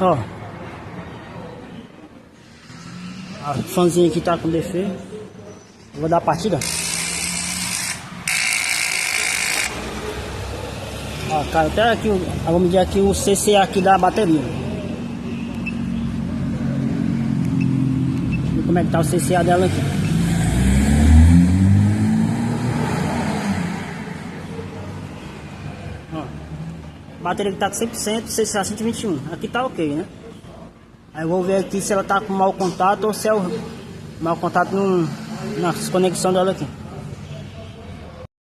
Ó, a fãzinha aqui tá com defeito. Eu vou dar a partida. Ó, cara, até aqui, vou medir aqui o CCA aqui da bateria. Ver como é que tá o CCA dela aqui. Ó, a bateria que tá com 100%, CCA 121. Aqui tá ok, né? Aí eu vou ver aqui se ela tá com mau contato ou se é o mau contato nas conexões dela aqui.